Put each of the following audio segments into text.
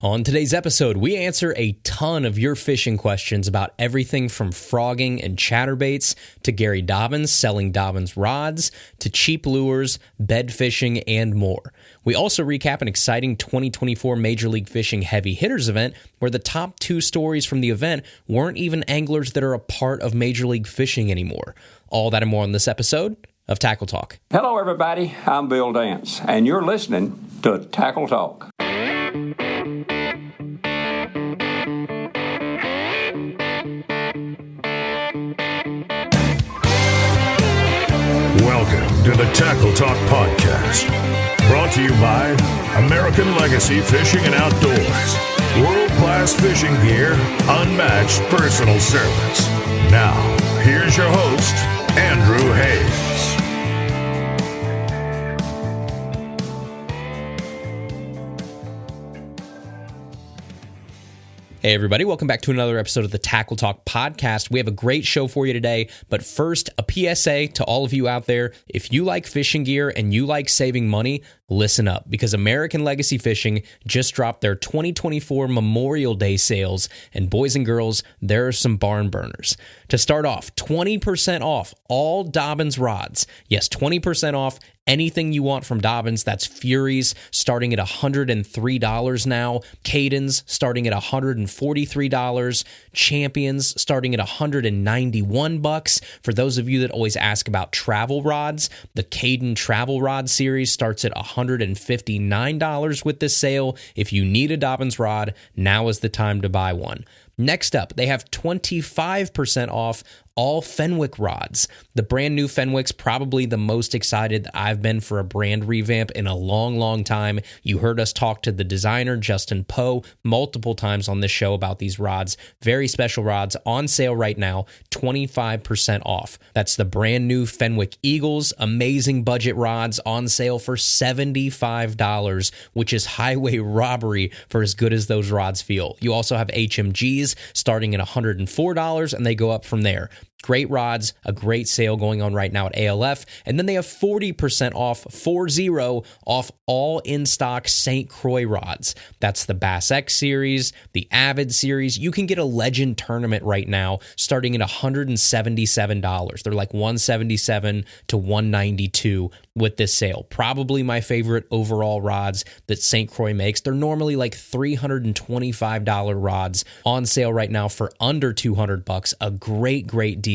On today's episode, we answer a ton of your fishing questions about everything from frogging and chatterbaits to Gary Dobyns selling Dobyns Rods to cheap lures, bed fishing, and more. We also recap an exciting 2024 Major League Fishing Heavy Hitters event where the top two stories from the event weren't even anglers that are a part of Major League Fishing anymore. All that and more on this episode of Tackle Talk. Hello, everybody. I'm Bill Dance, and you're listening to Tackle Talk. Welcome to the Tackle Talk Podcast, brought to you by American Legacy Fishing and Outdoors. World-class fishing gear, unmatched personal service. Now, here's your host, Andrew Hayes. Hey everybody, welcome back to another episode of the Tackle Talk Podcast. We have a great show for you today, but first, a PSA to all of you out there. If you like fishing gear and you like saving money, listen up, because American Legacy Fishing just dropped their 2024 Memorial Day sales, and boys and girls, there are some barn burners. To start off, 20% off all Dobyns rods. Yes, 20% off anything you want from Dobyns. That's Furies starting at $103 now, Cadens starting at $143, Champions starting at $191. For those of you that always ask about travel rods, the Caden Travel Rod Series starts at $159 with this sale. If you need a Dobyns rod, now is the time to buy one. Next up, they have 25% off all Fenwick rods. The brand new Fenwick's probably the most excited that I've been for a brand revamp in a long, long time. You heard us talk to the designer, Justin Poe, multiple times on this show about these rods. Very special rods on sale right now, 25% off. That's the brand new Fenwick Eagles, amazing budget rods on sale for $75, which is highway robbery for as good as those rods feel. You also have HMGs starting at $104, and they go up from there. Great rods, a great sale going on right now at ALF. And then they have 40% off, 40 off all in-stock St. Croix rods. That's the Bass X series, the Avid series. You can get a Legend tournament right now starting at $177. They're like $177 to $192 with this sale. Probably my favorite overall rods that St. Croix makes. They're normally like $325 rods on sale right now for under $200. A great deal.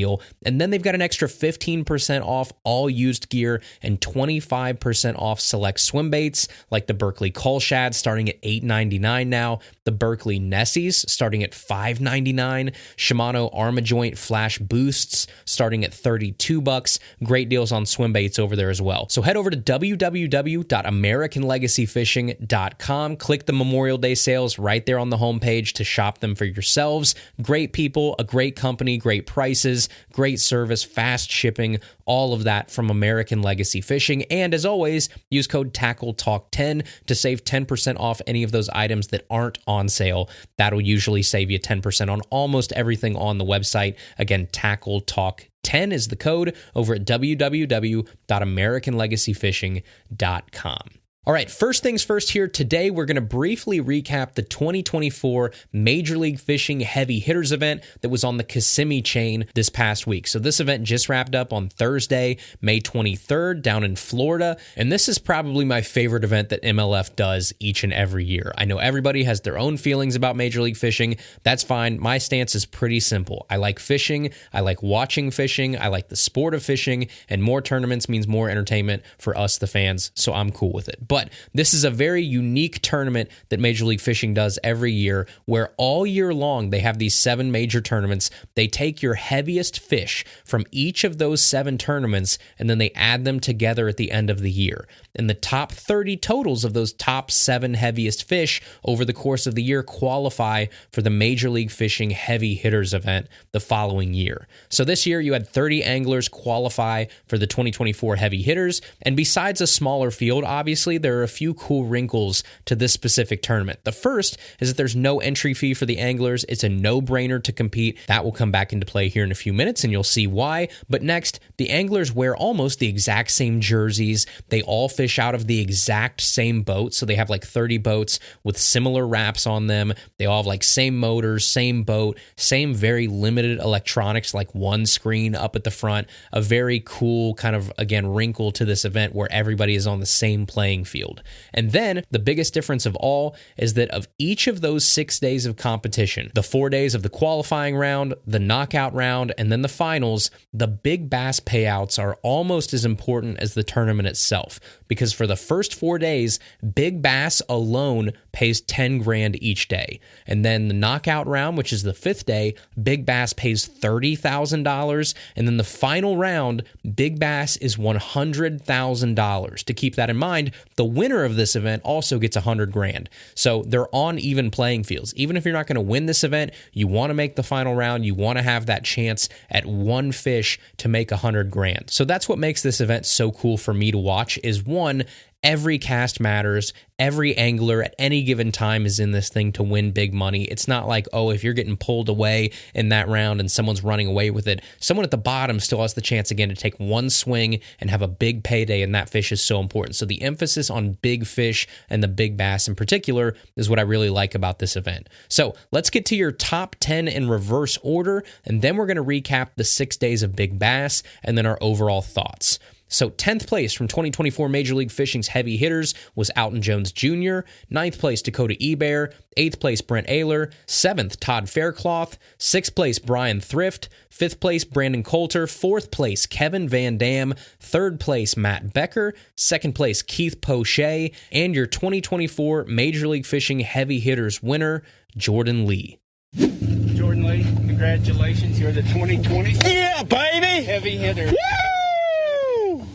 And then they've got an extra 15% off all used gear and 25% off select swim baits like the Berkley Cull Shad starting at $8.99 now, the Berkley Nessies starting at $5.99, Shimano Armajoint Flash Boosts starting at $32. Great deals on swim baits over there as well. So head over to www.americanlegacyfishing.com. Click the Memorial Day sales right there on the homepage to shop them for yourselves. Great people, a great company, great prices, great service, fast shipping, all of that from American Legacy Fishing. And as always, use code TACKLETALK10 to save 10% off any of those items that aren't on sale. That'll usually save you 10% on almost everything on the website. Again, TACKLETALK10 is the code over at www.americanlegacyfishing.com. All right, first things first here. Today, we're going to briefly recap the 2024 Major League Fishing Heavy Hitters event that was on the Kissimmee chain this past week. So this event just wrapped up on Thursday, May 23rd, down in Florida. And this is probably my favorite event that MLF does each and every year. I know everybody has their own feelings about Major League Fishing. That's fine. My stance is pretty simple. I like fishing. I like watching fishing. I like the sport of fishing. And more tournaments means more entertainment for us, the fans. So I'm cool with it. But this is a very unique tournament that Major League Fishing does every year, where all year long they have these 7 major tournaments. They take your heaviest fish from each of those 7 tournaments, and then they add them together at the end of the year. And the top 30 totals of those top 7 heaviest fish over the course of the year qualify for the Major League Fishing Heavy Hitters event the following year. So this year you had 30 anglers qualify for the 2024 Heavy Hitters, and besides a smaller field, obviously, there are a few cool wrinkles to this specific tournament. The first is that there's no entry fee for the anglers. It's a no-brainer to compete. That will come back into play here in a few minutes, and you'll see why. But next, the anglers wear almost the exact same jerseys. They all fish out of the exact same boat, so they have like 30 boats with similar wraps on them. They all have like same motors, same boat, same very limited electronics, like one screen up at the front. A very cool kind of, again, wrinkle to this event where everybody is on the same playing field. And then the biggest difference of all is that of each of those 6 days of competition, the 4 days of the qualifying round, the knockout round, and then the finals, the big bass payouts are almost as important as the tournament itself, because for the first 4 days, big bass alone pays 10 grand each day. And then the knockout round, which is the 5th day, big bass pays $30,000. And then the final round, big bass is $100,000. To keep that in mind, the winner of this event also gets 100 grand. So they're on even playing fields. Even if you're not going to win this event, you want to make the final round. You want to have that chance at one fish to make 100 grand. So that's what makes this event so cool for me to watch is one, every cast matters. Every angler at any given time is in this thing to win big money. It's not like, oh, if you're getting pulled away in that round and someone's running away with it, someone at the bottom still has the chance again to take one swing and have a big payday, and that fish is so important. So the emphasis on big fish and the big bass in particular is what I really like about this event. So let's get to your top 10 in reverse order, and then we're going to recap the 6 days of big bass and then our overall thoughts. So 10th place from 2024 Major League Fishing's heavy hitters was Alton Jones Jr., 9th place Dakota Ebear, 8th place Brent Ayler, 7th Todd Faircloth, 6th place Brian Thrift, 5th place Brandon Coulter, 4th place Kevin Van Dam, 3rd place Matt Becker, 2nd place Keith Poche, and your 2024 Major League Fishing heavy hitters winner, Jordan Lee. Jordan Lee, congratulations. You're the 2020 Yeah, baby! heavy hitter. Woo!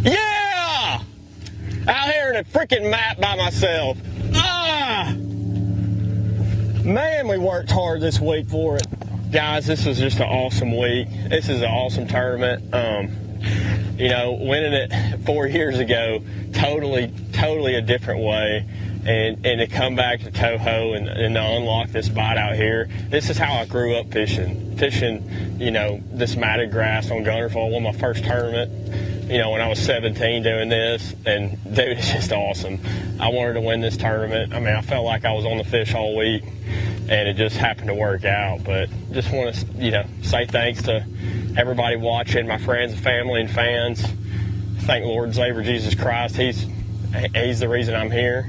Yeah! Out here in a freaking map by myself. Man, we worked hard this week for it. Guys, this was just an awesome week. This is an awesome tournament. Winning it 4 years ago, totally a different way. And to come back to Toho and to unlock this bite out here, this is how I grew up fishing, this matted grass on Gunnerfall, won my first tournament, when I was 17 doing this, and dude, it's just awesome. I wanted to win this tournament. I mean, I felt like I was on the fish all week, and it just happened to work out. But just want to, say thanks to everybody watching, my friends and family and fans. Thank Lord and Savior Jesus Christ. He's the reason I'm here.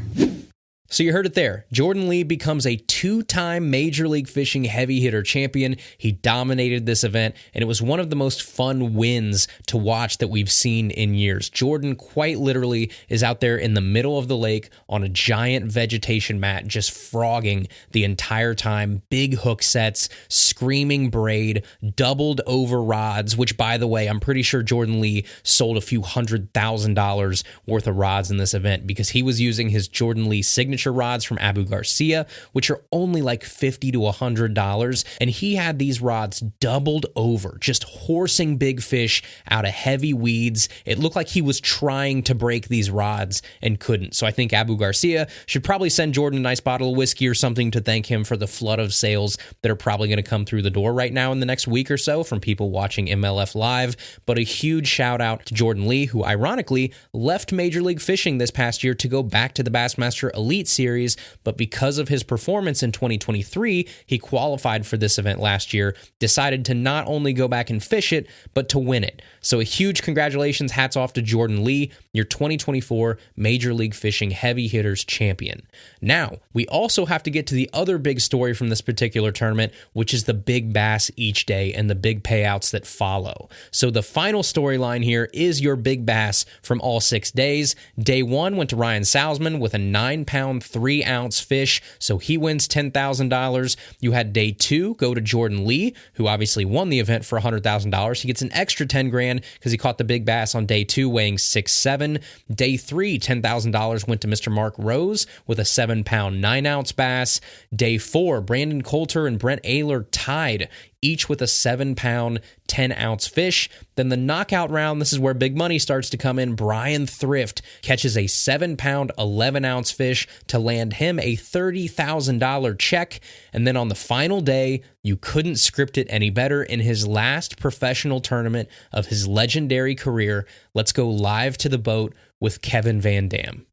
So you heard it there. Jordan Lee becomes a 2-time Major League Fishing heavy hitter champion. He dominated this event, and it was one of the most fun wins to watch that we've seen in years. Jordan quite literally is out there in the middle of the lake on a giant vegetation mat, just frogging the entire time. Big hook sets, screaming braid, doubled over rods, which, by the way, I'm pretty sure Jordan Lee sold a few $100,000 worth of rods in this event because he was using his Jordan Lee signature rods from Abu Garcia, which are only like $50 to $100, and he had these rods doubled over, just horsing big fish out of heavy weeds. It looked like he was trying to break these rods and couldn't. So I think Abu Garcia should probably send Jordan a nice bottle of whiskey or something to thank him for the flood of sales that are probably going to come through the door right now in the next week or so from people watching MLF Live. But a huge shout out to Jordan Lee, who ironically left Major League Fishing this past year to go back to the Bassmaster Elite Series, but because of his performance in 2023, he qualified for this event last year, decided to not only go back and fish it, but to win it. So a huge congratulations, hats off to Jordan Lee, your 2024 Major League Fishing Heavy Hitters champion. Now, we also have to get to the other big story from this particular tournament, which is the big bass each day and the big payouts that follow. So the final storyline here is your big bass from all 6 days. Day 1 went to Ryan Salzman with a 9-pound, 3-ounce fish, so he wins $10,000. You had day 2 go to Jordan Lee, who obviously won the event for $100,000. He gets an extra 10 grand because he caught the big bass on day 2, weighing 6'7". Day 3, $10,000 went to Mr. Mark Rose with a 7-pound, 9-ounce bass. Day 4, Brandon Coulter and Brent Ayler tied, each with a 7-pound, 10-ounce fish. Then the knockout round, this is where big money starts to come in. Brian Thrift catches a 7-pound, 11-ounce fish to land him a $30,000 check. And then on the final day, you couldn't script it any better. In his last professional tournament of his legendary career, let's go live to the boat with Kevin Van Dam.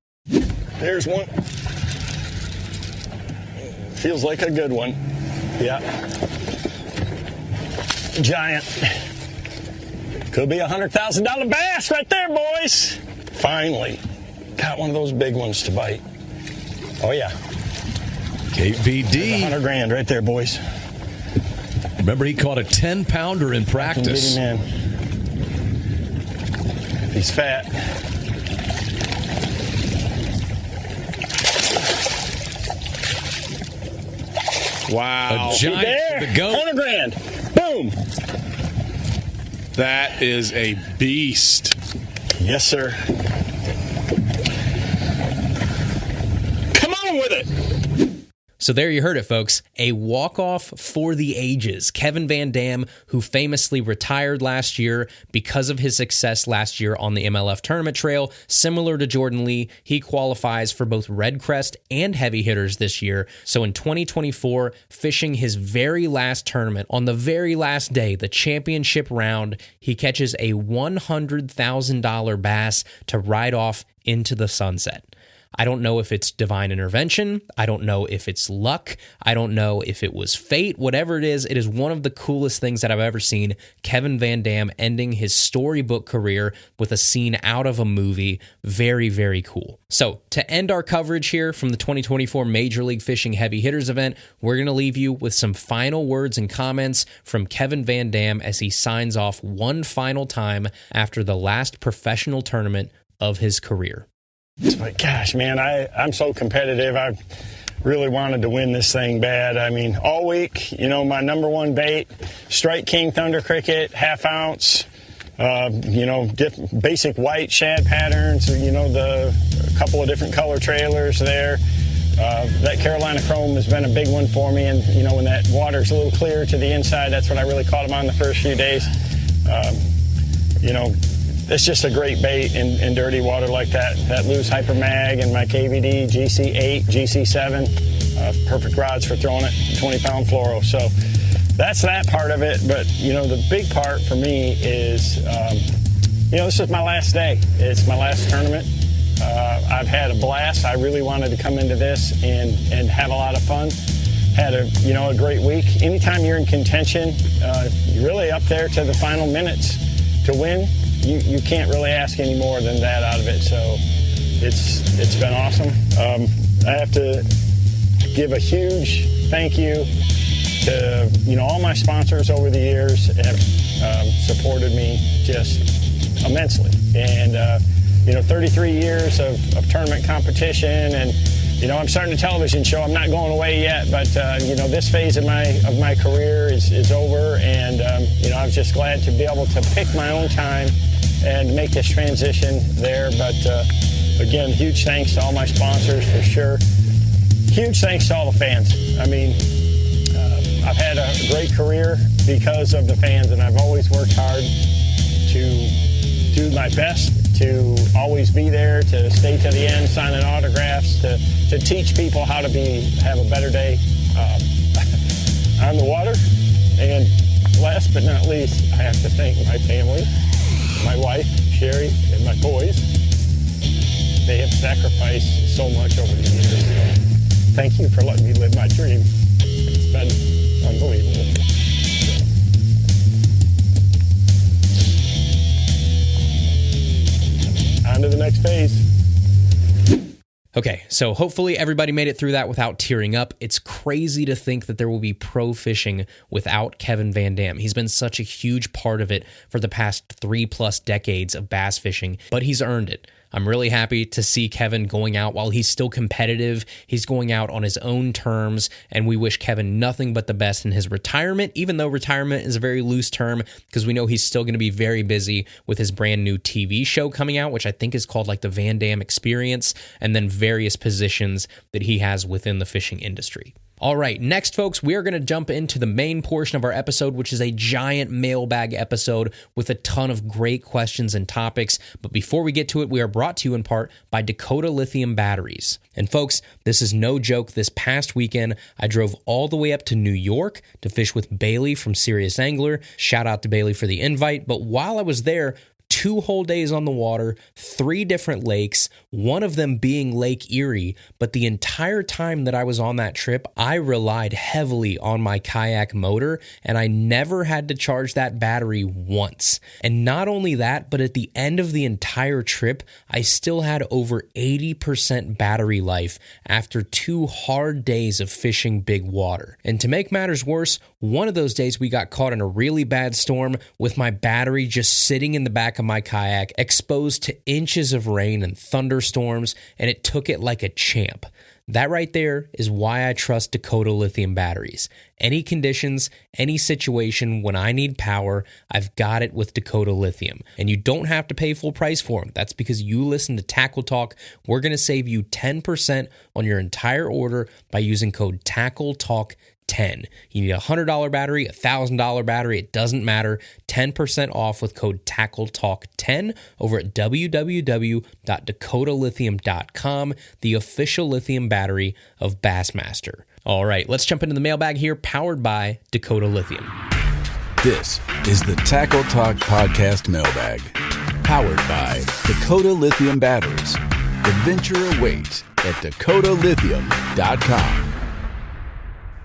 There's one. Feels like a good one. Yeah. Giant. Could be a $100,000 bass right there, boys. Finally. Got one of those big ones to bite. Oh, yeah. KVD. $100,000 right there, boys. Remember, he caught a 10-pounder in practice. Man. He's fat. Wow. A giant There. for the goat. $100,000. Boom. That is a beast. Yes, sir. Come on with it. So there you heard it, folks. A walk-off for the ages. Kevin Van Dam, who famously retired last year because of his success last year on the MLF tournament trail. Similar to Jordan Lee, he qualifies for both Red Crest and Heavy Hitters this year. So in 2024, fishing his very last tournament, on the very last day, the championship round, he catches a $100,000 bass to ride off into the sunset. I don't know if it's divine intervention. I don't know if it's luck. I don't know if it was fate. Whatever it is one of the coolest things that I've ever seen. Kevin Van Dam ending his storybook career with a scene out of a movie. Very, very cool. So to end our coverage here from the 2024 Major League Fishing Heavy Hitters event, we're going to leave you with some final words and comments from Kevin Van Dam as he signs off one final time after the last professional tournament of his career. But gosh, man, I'm so competitive. I really wanted to win this thing bad. I mean, all week, my number one bait, Strike King Thunder Cricket, 1/2 ounce, basic white shad patterns, a couple of different color trailers there. That Carolina Chrome has been a big one for me. And, when that water's a little clearer to the inside, that's what I really caught them on the first few days. It's just a great bait in dirty water like that. That loose Hyper Mag and my KVD GC8, GC7, perfect rods for throwing it, 20-pound fluoro. So that's that part of it. But, the big part for me is, this is my last day. It's my last tournament. I've had a blast. I really wanted to come into this and have a lot of fun. Had a great week. Anytime you're in contention, you're really up there to the final minutes to win. You can't really ask any more than that out of it. So it's been awesome. I have to give a huge thank you to all my sponsors over the years have supported me just immensely. And 33 years of tournament competition, and I'm starting a television show. I'm not going away yet, but this phase of my career is over, and I was just glad to be able to pick my own time and make this transition there. But again, huge thanks to all my sponsors for sure. Huge thanks to all the fans. I mean, I've had a great career because of the fans, and I've always worked hard to do my best, to always be there, to stay to the end, signing autographs, to teach people how to have a better day on the water. And last but not least, I have to thank my family, my wife, Sherry, and my boys. They have sacrificed so much over the years. So thank you for letting me live my dream. It's been unbelievable. On to the next phase. Okay, so hopefully everybody made it through that without tearing up. It's crazy to think that there will be pro fishing without Kevin Van Dam. He's been such a huge part of it for the past 3+ decades of bass fishing, but he's earned it. I'm really happy to see Kevin going out while he's still competitive. He's going out on his own terms, and we wish Kevin nothing but the best in his retirement, even though retirement is a very loose term because we know he's still going to be very busy with his brand new TV show coming out, which I think is called like the Van Damme Experience, and then various positions that he has within the fishing industry. All right, next, folks, we are going to jump into the main portion of our episode, which is a giant mailbag episode with a ton of great questions and topics. But before we get to it, we are brought to you in part by Dakota Lithium Batteries. And folks, this is no joke. This past weekend, I drove all the way up to New York to fish with Bailey from Serious Angler. Shout out to Bailey for the invite. But while I was there, 2 whole days on the water, 3 different lakes, one of them being Lake Erie. But the entire time that I was on that trip, I relied heavily on my kayak motor, and I never had to charge that battery once. And not only that, but at the end of the entire trip, I still had over 80% battery life after 2 hard days of fishing big water. And to make matters worse, one of those days we got caught in a really bad storm with my battery just sitting in the back of my kayak, exposed to inches of rain and thunderstorms, and it took it like a champ. That right there is why I trust Dakota Lithium Batteries. Any conditions, any situation, when I need power, I've got it with Dakota Lithium. And you don't have to pay full price for them. That's because you listen to Tackle Talk. We're going to save you 10% on your entire order by using code TACKLETALK10. You need a $100 battery, a $1,000 battery, it doesn't matter. 10% off with code TACKLETALK10 over at www.dakotalithium.com, the official lithium battery of Bassmaster. All right, let's jump into the mailbag here, powered by Dakota Lithium. This is the Tackle Talk Podcast Mailbag, powered by Dakota Lithium Batteries. Adventure awaits at dakotalithim.com.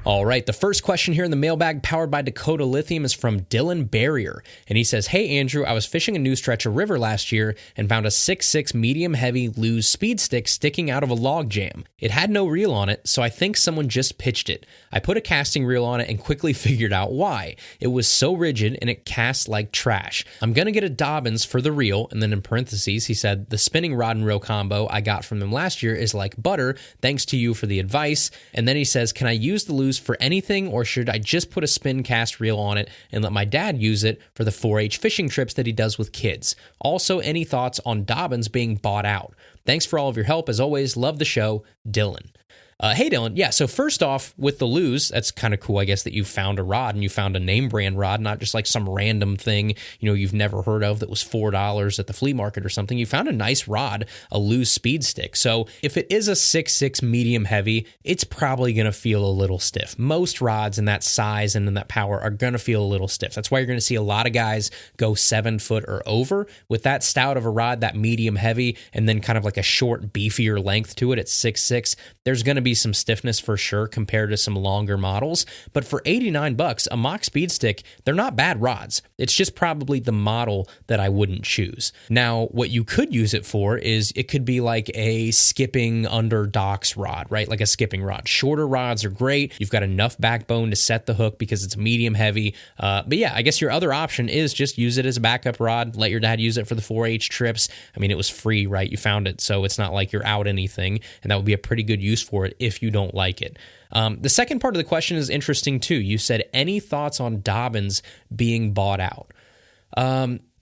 All right, the first question here in the mailbag powered by Dakota Lithium is from Dylan Barrier. And he says, "Hey, Andrew, I was fishing a new stretch of river last year and found a 6.6 medium-heavy Lew's speed stick sticking out of a log jam. It had no reel on it, so I think someone just pitched it. I put a casting reel on it and quickly figured out why. It was so rigid and it cast like trash. I'm going to get a Dobyns for the reel." And then in parentheses, he said, "The spinning rod and reel combo I got from them last year is like butter. Thanks to you for the advice." And then he says, "Can I use the Lew's for anything, or should I just put a spin cast reel on it and let my dad use it for the 4-H fishing trips that he does with kids? Also, any thoughts on Dobyns being bought out? Thanks for all of your help. As always, love the show, Dylan." Hey, Dylan. Yeah, so first off, with the Lew's, that's kind of cool, I guess, that you found a rod and you found a name brand rod, not just like some random thing, you've never heard of that was $4 at the flea market or something. You found a nice rod, a Lew's speed stick. So if it is a 6.6 medium heavy, it's probably going to feel a little stiff. Most rods in that size and in that power are going to feel a little stiff. That's why you're going to see a lot of guys go 7 foot or over. With that stout of a rod, that medium heavy, and then kind of like a short, beefier length to it at 6.6, there's going to be some stiffness for sure compared to some longer models. But for $89, a Mach speed stick, they're not bad rods. It's just probably the model that I wouldn't choose. Now, what you could use it for is it could be like a skipping under docks rod, right? Like a skipping rod. Shorter rods are great. You've got enough backbone to set the hook because it's medium heavy. But yeah, I guess your other option is just use it as a backup rod. Let your dad use it for the 4-H trips. I mean, it was free, right? You found it, so it's not like you're out anything, and that would be a pretty good use for it if you don't like it. The second part of the question is interesting too. You said, any thoughts on Dobyns being bought out?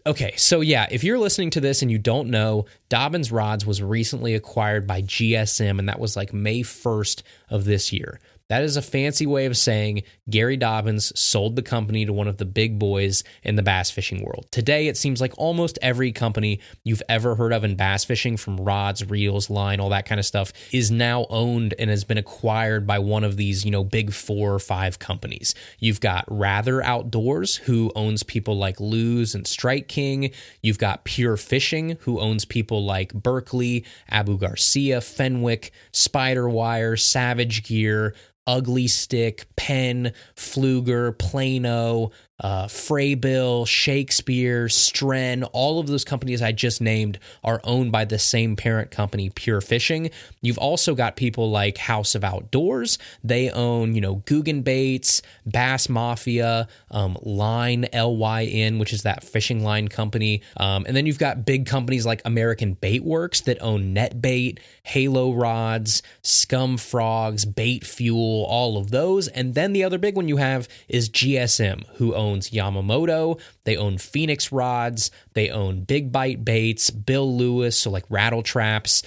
Okay, so yeah, if you're listening to this and you don't know, Dobyns Rods was recently acquired by GSM, and that was like May 1st of this year. That is a fancy way of saying Gary Dobyns sold the company to one of the big boys in the bass fishing world. Today, it seems like almost every company you've ever heard of in bass fishing, from rods, reels, line, all that kind of stuff, is now owned and has been acquired by one of these, big 4 or 5 companies. You've got Rather Outdoors, who owns people like Lew's and Strike King. You've got Pure Fishing, who owns people like Berkeley, Abu Garcia, Fenwick, Spiderwire, Savage Gear, Ugly Stick, Penn, Pfluger, Plano, Freybill, Shakespeare, Stren, all of those companies I just named are owned by the same parent company, Pure Fishing. You've also got people like House of Outdoors. They own, Guggen Baits, Bass Mafia, Line, LYN, which is that fishing line company. And then you've got big companies like American Bait Works that own NetBait, Halo Rods, Scum Frogs, Bait Fuel, all of those. And then the other big one you have is GSM, who owns Yamamoto. They own Phoenix Rods. They own Big Bite Baits, Bill Lewis, so like rattle traps,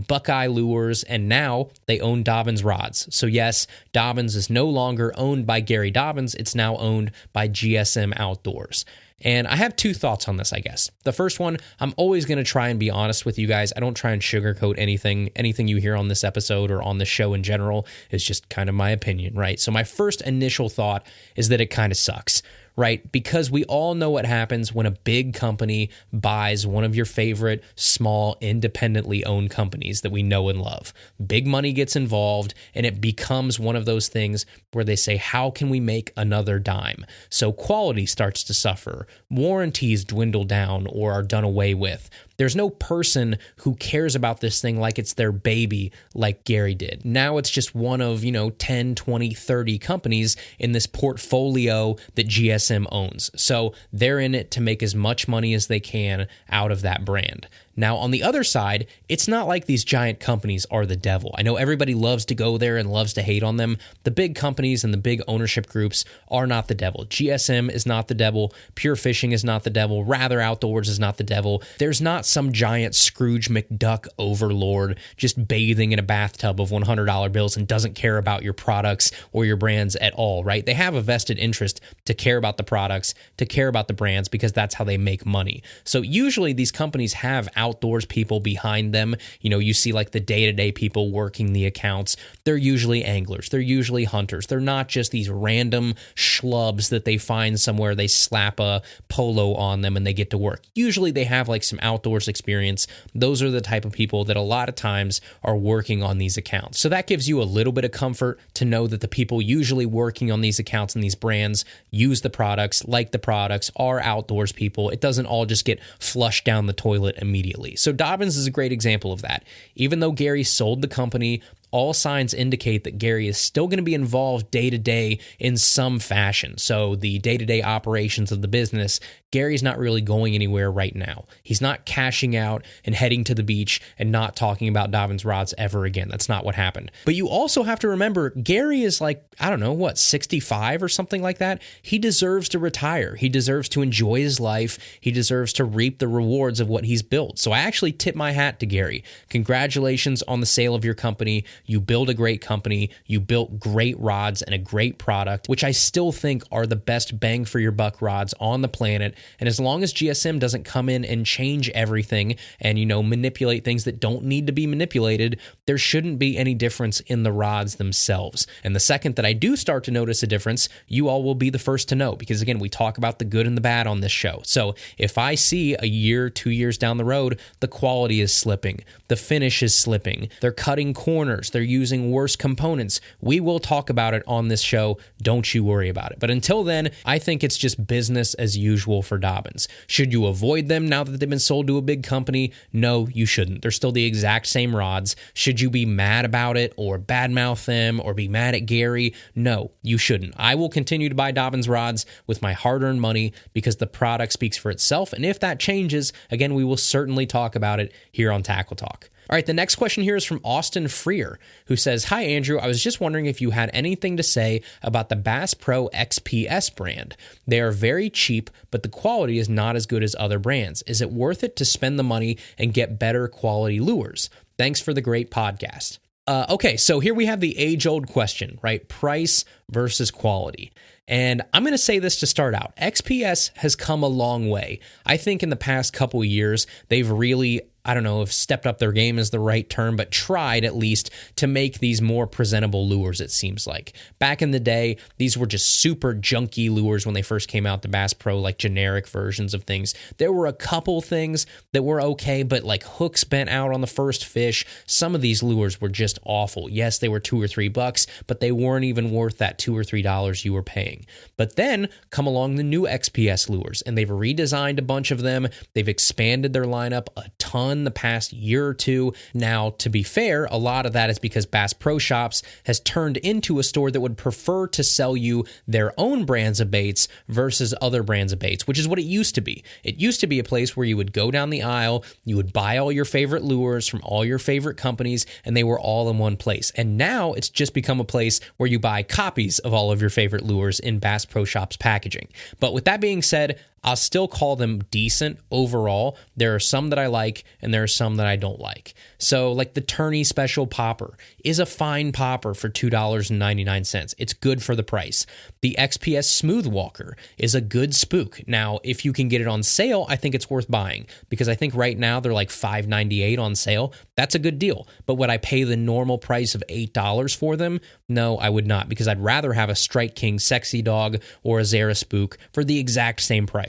Buckeye Lures, and now they own Dobyns Rods. So yes, Dobyns is no longer owned by Gary Dobyns. It's now owned by GSM Outdoors. And I have two thoughts on this, I guess. The first one, I'm always going to try and be honest with you guys. I don't try and sugarcoat anything. Anything you hear on this episode or on the show in general is just kind of my opinion, right? So my first initial thought is that it kind of sucks, right? Because we all know what happens when a big company buys one of your favorite small, independently owned companies that we know and love. Big money gets involved, and it becomes one of those things where they say, how can we make another dime? So quality starts to suffer. Warranties dwindle down or are done away with. There's no person who cares about this thing like it's their baby like Gary did. Now it's just one of, 10, 20, 30 companies in this portfolio that GSM owns. So they're in it to make as much money as they can out of that brand. Now, on the other side, it's not like these giant companies are the devil. I know everybody loves to go there and loves to hate on them. The big companies and the big ownership groups are not the devil. GSM is not the devil. Pure Fishing is not the devil. Rather Outdoors is not the devil. There's not some giant Scrooge McDuck overlord just bathing in a bathtub of $100 bills and doesn't care about your products or your brands at all, right? They have a vested interest to care about the products, to care about the brands, because that's how they make money. So usually these companies have outdoors people behind them. You see like the day-to-day people working the accounts. They're usually anglers. They're usually hunters. They're not just these random schlubs that they find somewhere, they slap a polo on them and they get to work. Usually they have like some outdoors experience. Those are the type of people that a lot of times are working on these accounts. So that gives you a little bit of comfort to know that the people usually working on these accounts and these brands use the products, like the products, are outdoors people. It doesn't all just get flushed down the toilet immediately. So Dobyns is a great example of that. Even though Gary sold the company, all signs indicate that Gary is still going to be involved day to day in some fashion. So the day-to-day operations of the business, Gary's not really going anywhere right now. He's not cashing out and heading to the beach and not talking about Dobyns Rods ever again. That's not what happened. But you also have to remember, Gary is 65 or something like that. He deserves to retire. He deserves to enjoy his life. He deserves to reap the rewards of what he's built. So I actually tip my hat to Gary. Congratulations on the sale of your company. You build a great company. You built great rods and a great product, which I still think are the best bang for your buck rods on the planet. And as long as GSM doesn't come in and change everything and, manipulate things that don't need to be manipulated, there shouldn't be any difference in the rods themselves. And the second that I do start to notice a difference, you all will be the first to know, because again, we talk about the good and the bad on this show. So if I see a year, 2 years down the road, the quality is slipping, the finish is slipping, they're cutting corners, they're using worse components, we will talk about it on this show. Don't you worry about it. But until then, I think it's just business as usual for Dobyns. Should you avoid them now that they've been sold to a big company? No, you shouldn't. They're still the exact same rods. Should you be mad about it or badmouth them or be mad at Gary? No, you shouldn't. I will continue to buy Dobyns rods with my hard-earned money because the product speaks for itself. And if that changes, again, we will certainly talk about it here on Tackle Talk. All right, the next question here is from Austin Freer, who says, "Hi, Andrew. I was just wondering if you had anything to say about the Bass Pro XPS brand. They are very cheap, but the quality is not as good as other brands. Is it worth it to spend the money and get better quality lures? Thanks for the great podcast." Okay, so here we have the age-old question, right? Price versus quality. And I'm going to say this to start out. XPS has come a long way. I think in the past couple of years, they've really I don't know if stepped up their game is the right term, but tried at least to make these more presentable lures, it seems like. Back in the day, these were just super junky lures when they first came out, the Bass Pro, like generic versions of things. There were a couple things that were okay, but like hooks bent out on the first fish. Some of these lures were just awful. Yes, they were $2 or $3, but they weren't even worth that $2 or $3 you were paying. But then come along the new XPS lures, and they've redesigned a bunch of them. They've expanded their lineup a ton the past year or two. Now, to be fair, a lot of that is because Bass Pro Shops has turned into a store that would prefer to sell you their own brands of baits versus other brands of baits, which is what it used to be. It used to be a place where you would go down the aisle, you would buy all your favorite lures from all your favorite companies, and they were all in one place. And now it's just become a place where you buy copies of all of your favorite lures in Bass Pro Shops packaging. But with that being said, I'll still call them decent overall. There are some that I like, and there are some that I don't like. So, like the Tourney Special Popper is a fine popper for $2.99. It's good for the price. The XPS Smooth Walker is a good spook. Now, if you can get it on sale, I think it's worth buying, because I think right now they're like $5.98 on sale. That's a good deal. But would I pay the normal price of $8 for them? No, I would not, because I'd rather have a Strike King Sexy Dog or a Zara Spook for the exact same price.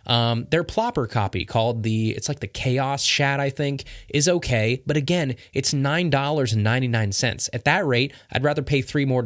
Their plopper copy called it's like the Chaos Shad, I think, is okay. But again, it's $9.99. At that rate, I'd rather pay $3 more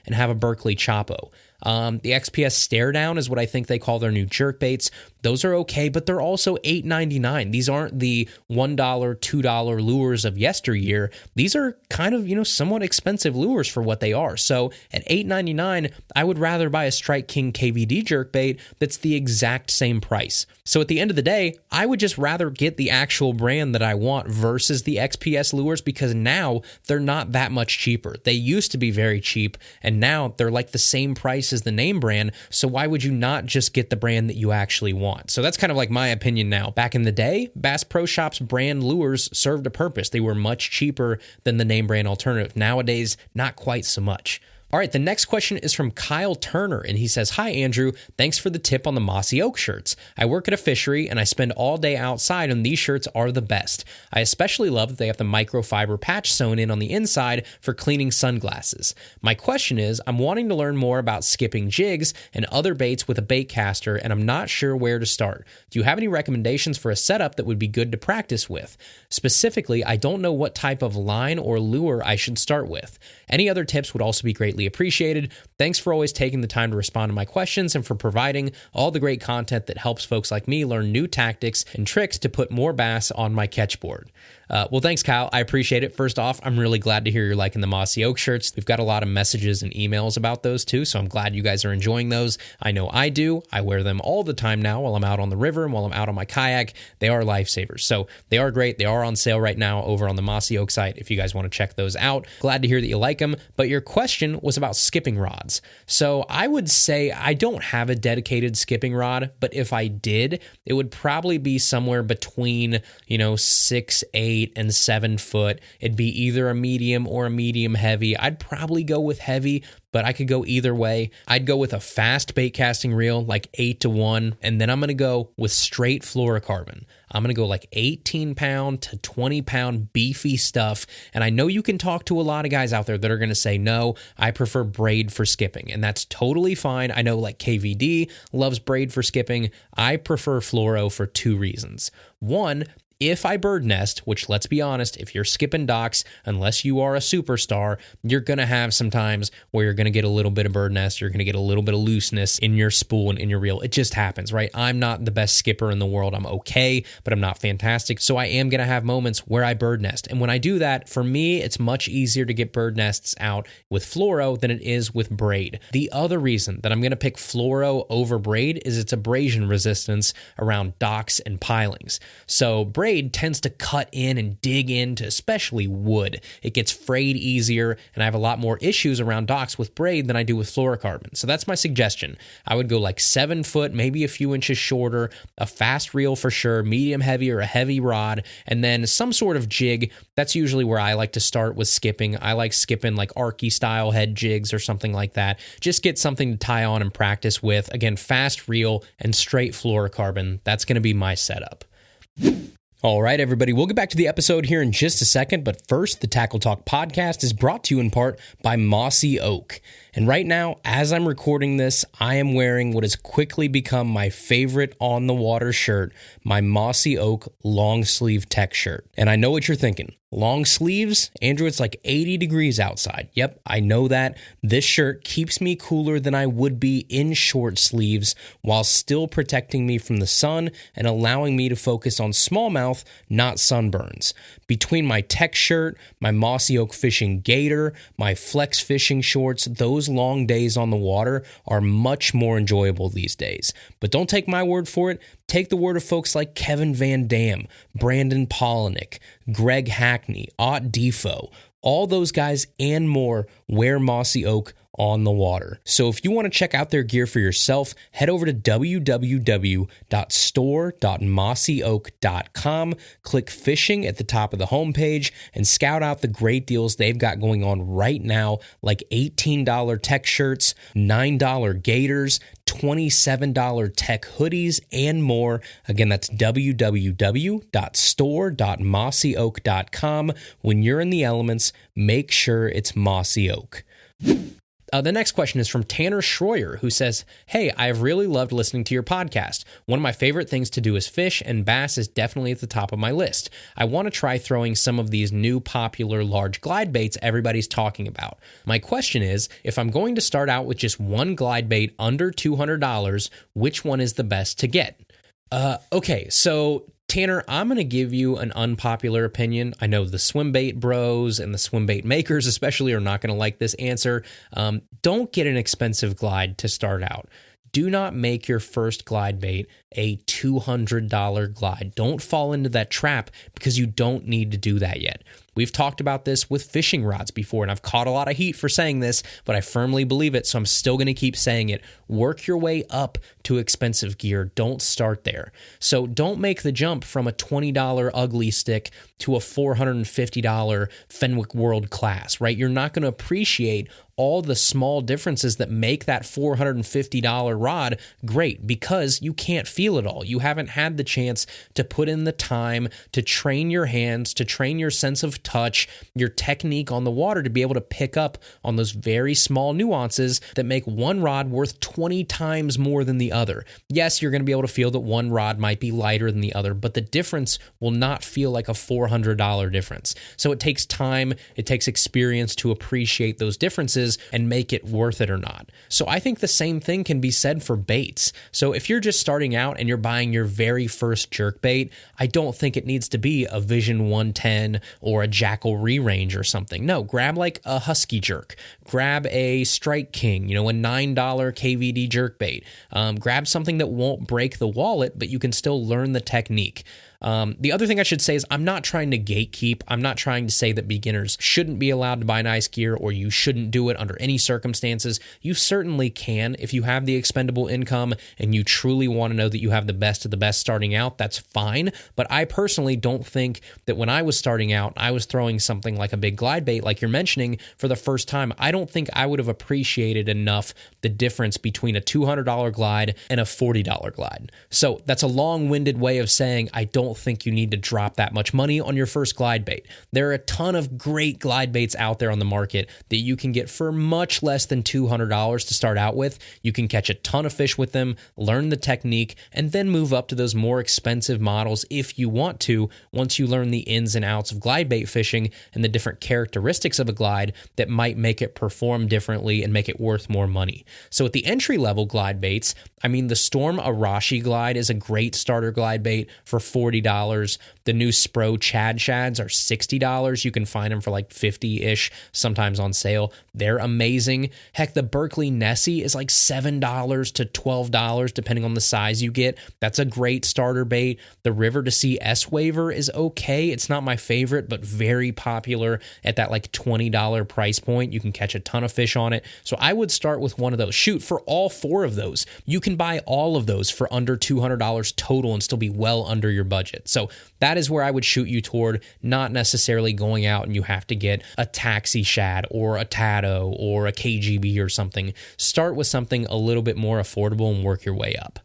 and have a Berkeley Chapo. The XPS Stare Down is what I think they call their new jerk baits. Those are okay, but they're also $8.99. These aren't the $1, $2 lures of yesteryear. These are kind of, somewhat expensive lures for what they are. So at $8.99, I would rather buy a Strike King KVD jerkbait that's the exact same price. So at the end of the day, I would just rather get the actual brand that I want versus the XPS lures, because now they're not that much cheaper. They used to be very cheap, and now they're like the same price as the name brand. So why would you not just get the brand that you actually want? So that's kind of like my opinion now. Back in the day, Bass Pro Shops brand lures served a purpose. They were much cheaper than the name brand alternative. Nowadays, not quite so much. All right, the next question is from Kyle Turner, and he says, "Hi, Andrew. Thanks for the tip on the Mossy Oak shirts. I work at a fishery, and I spend all day outside, and these shirts are the best. I especially love that they have the microfiber patch sewn in on the inside for cleaning sunglasses. My question is, I'm wanting to learn more about skipping jigs and other baits with a bait caster, and I'm not sure where to start. Do you have any recommendations for a setup that would be good to practice with? Specifically, I don't know what type of line or lure I should start with. Any other tips would also be greatly appreciated. Thanks for always taking the time to respond to my questions and for providing all the great content that helps folks like me learn new tactics and tricks to put more bass on my catch board." Well, thanks, Kyle. I appreciate it. First off, I'm really glad to hear you're liking the Mossy Oak shirts. We've got a lot of messages and emails about those too, so I'm glad you guys are enjoying those. I know I do. I wear them all the time now while I'm out on the river and while I'm out on my kayak. They are lifesavers. So they are great. They are on sale right now over on the Mossy Oak site if you guys want to check those out. Glad to hear that you like them. But your question was about skipping rods. So I would say I don't have a dedicated skipping rod, but if I did, it would probably be somewhere between, 6, 8, and 7 foot. It'd be either a medium or a medium heavy. I'd probably go with heavy, but I could go either way. I'd go with a fast bait casting reel, like 8-1, and then I'm going to go with straight fluorocarbon. I'm going to go like 18-pound to 20-pound beefy stuff, and I know you can talk to a lot of guys out there that are going to say, no, I prefer braid for skipping, and that's totally fine. I know like KVD loves braid for skipping. I prefer fluoro for 2 reasons. One, if I bird nest, which let's be honest, if you're skipping docks, unless you are a superstar, you're going to have some times where you're going to get a little bit of bird nest, you're going to get a little bit of looseness in your spool and in your reel. It just happens, right? I'm not the best skipper in the world. I'm okay, but I'm not fantastic. So I am going to have moments where I bird nest. And when I do that, for me, it's much easier to get bird nests out with fluoro than it is with braid. The other reason that I'm going to pick fluoro over braid is its abrasion resistance around docks and pilings. So braid tends to cut in and dig into especially wood. It gets frayed easier, and I have a lot more issues around docks with braid than I do with fluorocarbon. So that's my suggestion. I would go like 7 foot, maybe a few inches shorter, a fast reel for sure, medium heavy or a heavy rod, and then some sort of jig. That's usually where I like to start with skipping. I like skipping like Arky style head jigs or something like that. Just get something to tie on and practice with. Again, fast reel and straight fluorocarbon. That's going to be my setup. All right, everybody, we'll get back to the episode here in just a second, but first, the Tackle Talk podcast is brought to you in part by Mossy Oak. And right now, as I'm recording this, I am wearing what has quickly become my favorite on-the-water shirt, my Mossy Oak long sleeve tech shirt. And I know what you're thinking. Long sleeves? Andrew, it's like 80 degrees outside. Yep, I know that. This shirt keeps me cooler than I would be in short sleeves while still protecting me from the sun and allowing me to focus on smallmouth, not sunburns. Between my tech shirt, my Mossy Oak fishing gaiter, my flex fishing shorts, those long days on the water are much more enjoyable these days. But don't take my word for it. Take the word of folks like Kevin Van Dam, Brandon Polinick, Greg Hackney, Ott Defo. All those guys and more wear Mossy Oak on the water. So if you want to check out their gear for yourself, head over to www.store.mossyoak.com, click fishing at the top of the homepage, and scout out the great deals they've got going on right now, like $18 tech shirts, $9 gaiters, $27 tech hoodies, and more. Again, that's www.store.mossyoak.com. When you're in the elements, make sure it's Mossy Oak. The next question is from Tanner Schroyer, who says, "Hey, I've really loved listening to your podcast. One of my favorite things to do is fish, and bass is definitely at the top of my list. I want to try throwing some of these new popular large glide baits everybody's talking about. My question is, if I'm going to start out with just one glide bait under $200, which one is the best to get?" Okay, so Tanner, I'm going to give you an unpopular opinion. I know the swim bait bros and the swim bait makers especially are not going to like this answer. Don't get an expensive glide to start out. Do not make your first glide bait a $200 glide. Don't fall into that trap because you don't need to do that yet. We've talked about this with fishing rods before, and I've caught a lot of heat for saying this, but I firmly believe it, so I'm still going to keep saying it. Work your way up to expensive gear. Don't start there. So don't make the jump from a $20 ugly stick to a $450 Fenwick World Class, right? You're not going to appreciate all the small differences that make that $450 rod great because you can't feel it all. You haven't had the chance to put in the time to train your hands, to train your sense of touch, your technique on the water to be able to pick up on those very small nuances that make one rod worth 20 times more than the other. Yes, you're going to be able to feel that one rod might be lighter than the other, but the difference will not feel like a $400 difference. So it takes time, it takes experience to appreciate those differences and make it worth it or not. So I think the same thing can be said for baits. So if you're just starting out and you're buying your very first jerk bait, I don't think it needs to be a Vision 110 or a Jackal Re-Range or something. No, grab like a Husky jerk. Grab a Strike King, a $9 KVD jerk bait. Grab something that won't break the wallet, but you can still learn the technique. The other thing I should say is I'm not trying to gatekeep. I'm not trying to say that beginners shouldn't be allowed to buy nice gear or you shouldn't do it under any circumstances. You certainly can. If you have the expendable income and you truly want to know that you have the best of the best starting out, that's fine. But I personally don't think that when I was starting out, I was throwing something like a big glide bait like you're mentioning for the first time. I don't think I would have appreciated enough the difference between a $200 glide and a $40 glide. So that's a long-winded way of saying I don't think you need to drop that much money on your first glide bait. There are a ton of great glide baits out there on the market that you can get for much less than $200 to start out with. You can catch a ton of fish with them, learn the technique, and then move up to those more expensive models if you want to, once you learn the ins and outs of glide bait fishing and the different characteristics of a glide that might make it perform differently and make it worth more money. So at the entry-level glide baits, the Storm Arashi glide is a great starter glide bait for $40. The new Spro Chad Shads are $60. You can find them for like $50-ish, sometimes on sale. They're amazing. Heck, the Berkley Nessie is like $7 to $12, depending on the size you get. That's a great starter bait. The River to Sea S-Waver is okay. It's not my favorite, but very popular at that like $20 price point. You can catch a ton of fish on it. So I would start with one of those. Shoot, for all four of those, you can buy all of those for under $200 total and still be well under your budget. So that is where I would shoot you toward, not necessarily going out and you have to get a Taxi Shad or a Tado or a KGB or something. Start with something a little bit more affordable and work your way up.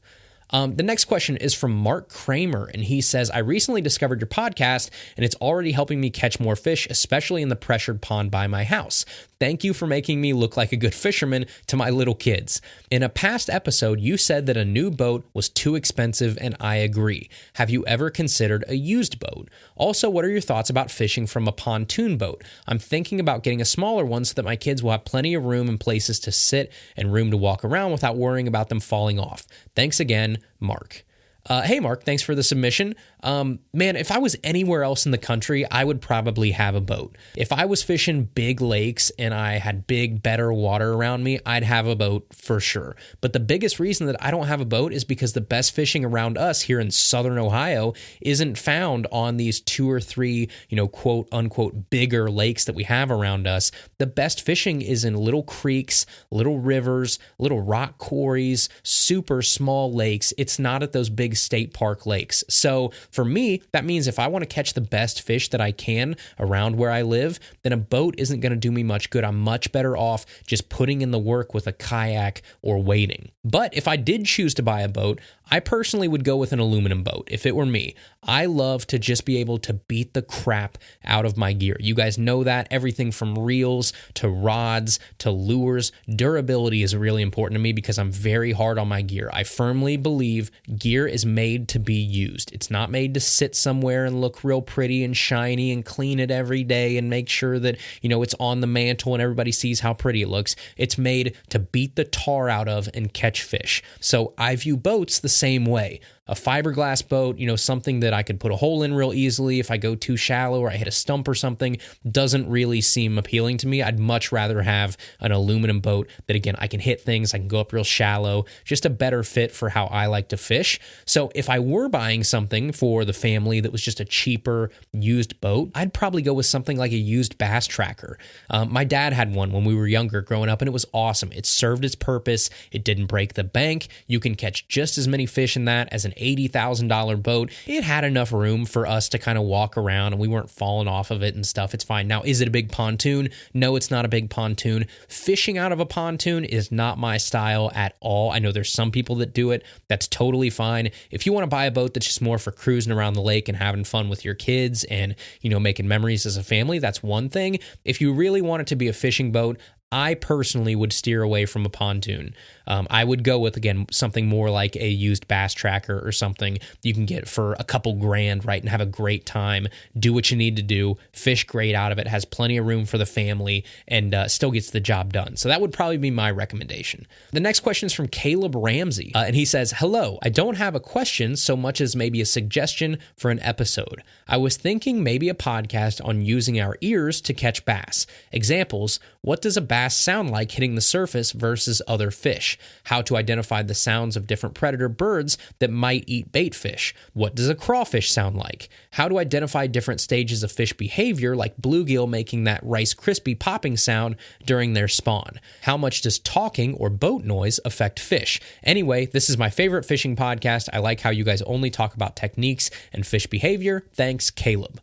The next question is from Mark Kramer, and he says, I recently discovered your podcast, and it's already helping me catch more fish, especially in the pressured pond by my house. Thank you for making me look like a good fisherman to my little kids. In a past episode, you said that a new boat was too expensive, and I agree. Have you ever considered a used boat? Also, what are your thoughts about fishing from a pontoon boat? I'm thinking about getting a smaller one so that my kids will have plenty of room and places to sit and room to walk around without worrying about them falling off. Thanks again, Mark. Hey, Mark, thanks for the submission. Man, if I was anywhere else in the country, I would probably have a boat. If I was fishing big lakes and I had big, better water around me, I'd have a boat for sure. But the biggest reason that I don't have a boat is because the best fishing around us here in Southern Ohio isn't found on these 2 or 3, quote unquote, bigger lakes that we have around us. The best fishing is in little creeks, little rivers, little rock quarries, super small lakes. It's not at those big state park lakes. So for me, that means if I want to catch the best fish that I can around where I live, then a boat isn't going to do me much good. I'm much better off just putting in the work with a kayak or wading. But if I did choose to buy a boat, I personally would go with an aluminum boat if it were me. I love to just be able to beat the crap out of my gear. You guys know that. Everything from reels to rods to lures. Durability is really important to me because I'm very hard on my gear. I firmly believe gear is made to be used. It's not made to sit somewhere and look real pretty and shiny and clean it every day and make sure that, it's on the mantle and everybody sees how pretty it looks. It's made to beat the tar out of and catch fish. So I view boats the same way. A fiberglass boat, something that I could put a hole in real easily if I go too shallow or I hit a stump or something, doesn't really seem appealing to me. I'd much rather have an aluminum boat that, again, I can hit things, I can go up real shallow, just a better fit for how I like to fish. So if I were buying something for the family that was just a cheaper used boat, I'd probably go with something like a used bass tracker. My dad had one when we were younger growing up, and it was awesome. It served its purpose. It didn't break the bank. You can catch just as many fish in that as an $80,000 boat. It had enough room for us to kind of walk around and we weren't falling off of it and stuff. It's fine. Now, is it a big pontoon? No, it's not a big pontoon. Fishing out of a pontoon is not my style at all. I know there's some people that do it. That's totally fine. If you want to buy a boat that's just more for cruising around the lake and having fun with your kids and, making memories as a family, that's one thing. If you really want it to be a fishing boat, I personally would steer away from a pontoon. I would go with, again, something more like a used bass tracker or something you can get for a couple grand, right, and have a great time, do what you need to do, fish great out of it, has plenty of room for the family, and still gets the job done. So that would probably be my recommendation. The next question is from Caleb Ramsey, and he says, hello, I don't have a question so much as maybe a suggestion for an episode. I was thinking maybe a podcast on using our ears to catch bass. Examples, what does a bass sound like hitting the surface versus other fish? How to identify the sounds of different predator birds that might eat bait fish? What does a crawfish sound like? How to identify different stages of fish behavior, like bluegill making that Rice Krispie popping sound during their spawn? How much does talking or boat noise affect fish? Anyway, this is my favorite fishing podcast. I like how you guys only talk about techniques and fish behavior. Thanks, Caleb.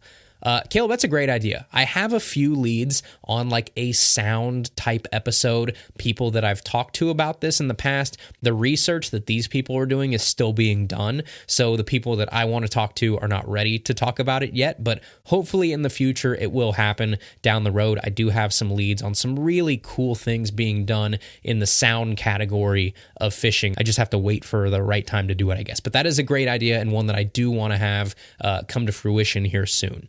Caleb, that's a great idea. I have a few leads on like a sound type episode, people that I've talked to about this in the past. The research that these people are doing is still being done. So the people that I want to talk to are not ready to talk about it yet, but hopefully in the future it will happen down the road. I do have some leads on some really cool things being done in the sound category of fishing. I just have to wait for the right time to do it, I guess. But that is a great idea and one that I do want to have come to fruition here soon.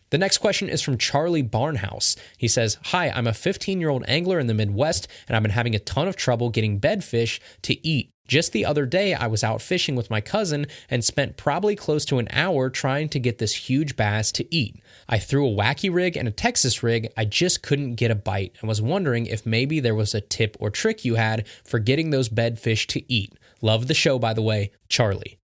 The next question is from Charlie Barnhouse. He says, hi, I'm a 15-year-old angler in the Midwest, and I've been having a ton of trouble getting bedfish to eat. Just the other day, I was out fishing with my cousin and spent probably close to an hour trying to get this huge bass to eat. I threw a wacky rig and a Texas rig. I just couldn't get a bite and was wondering if maybe there was a tip or trick you had for getting those bedfish to eat. Love the show, by the way, Charlie.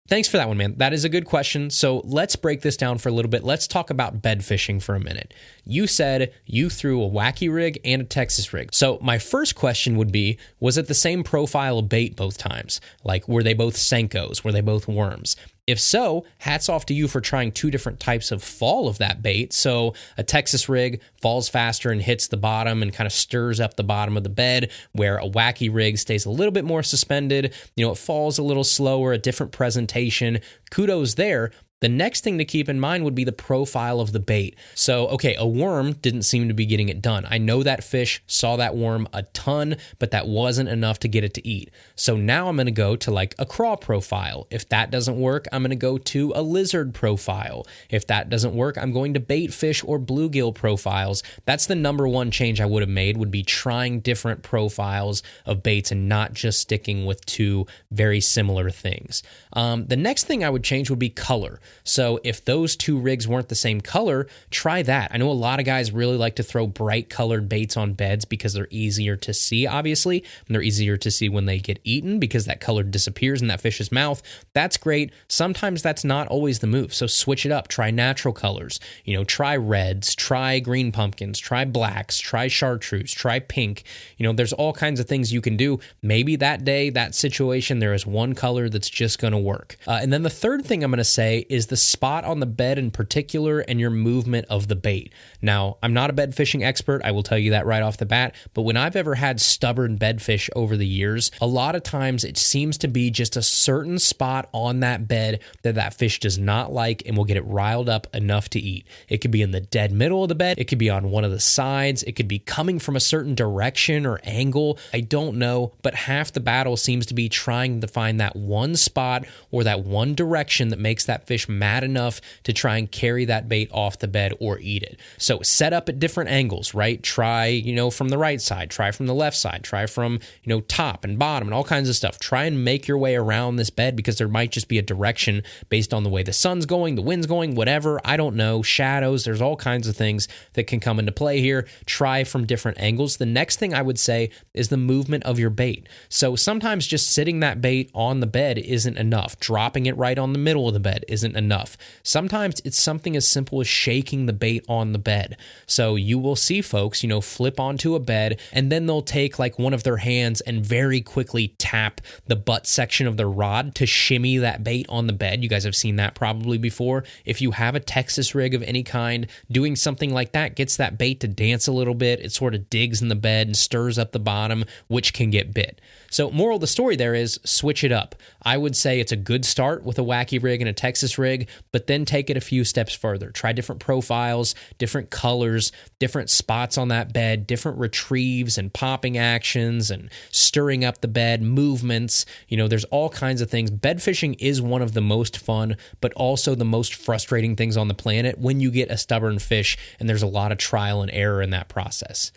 Thanks for that one, man. That is a good question. So let's break this down for a little bit. Let's talk about bed fishing for a minute. You said you threw a wacky rig and a Texas rig. So my first question would be, was it the same profile of bait both times? Like, were they both Senkos? Were they both worms? If so, hats off to you for trying 2 different types of fall of that bait. So a Texas rig falls faster and hits the bottom and kind of stirs up the bottom of the bed, where a wacky rig stays a little bit more suspended. It falls a little slower, a different presentation. Kudos there. The next thing to keep in mind would be the profile of the bait. So, okay, a worm didn't seem to be getting it done. I know that fish saw that worm a ton, but that wasn't enough to get it to eat. So now I'm going to go to like a craw profile. If that doesn't work, I'm going to go to a lizard profile. If that doesn't work, I'm going to bait fish or bluegill profiles. That's the number one change I would have made, would be trying different profiles of baits and not just sticking with 2 very similar things. The next thing I would change would be color. So if those 2 rigs weren't the same color, try that. I know a lot of guys really like to throw bright colored baits on beds because they're easier to see, obviously, and they're easier to see when they get eaten because that color disappears in that fish's mouth. That's great. Sometimes that's not always the move, so switch it up. Try natural colors. Try reds, try green pumpkins, try blacks, try chartreuse, try pink. There's all kinds of things you can do. Maybe that day, that situation, there is one color that's just going to work. And then the third thing I'm going to say is the spot on the bed in particular and your movement of the bait. Now, I'm not a bed fishing expert, I will tell you that right off the bat, but when I've ever had stubborn bed fish over the years, a lot of times it seems to be just a certain spot on that bed that fish does not like and will get it riled up enough to eat. It could be in the dead middle of the bed, it could be on one of the sides, it could be coming from a certain direction or angle. I don't know, but half the battle seems to be trying to find that one spot or that one direction that makes that fish mad enough to try and carry that bait off the bed or eat it. So set up at different angles, right? Try, from the right side, try from the left side, try from, top and bottom and all kinds of stuff. Try and make your way around this bed because there might just be a direction based on the way the sun's going, the wind's going, whatever. I don't know. Shadows. There's all kinds of things that can come into play here. Try from different angles. The next thing I would say is the movement of your bait. So sometimes just sitting that bait on the bed isn't enough. Dropping it right on the middle of the bed isn't enough. Sometimes it's something as simple as shaking the bait on the bed. So you will see folks, flip onto a bed and then they'll take like one of their hands and very quickly tap the butt section of their rod to shimmy that bait on the bed. You guys have seen that probably before. If you have a Texas rig of any kind, doing something like that gets that bait to dance a little bit. It sort of digs in the bed and stirs up the bottom, which can get bit. So moral of the story there is switch it up. I would say it's a good start with a wacky rig and a Texas rig, but then take it a few steps further. Try different profiles, different colors, different spots on that bed, different retrieves and popping actions and stirring up the bed, movements. There's all kinds of things. Bed fishing is one of the most fun, but also the most frustrating things on the planet when you get a stubborn fish and there's a lot of trial and error in that process.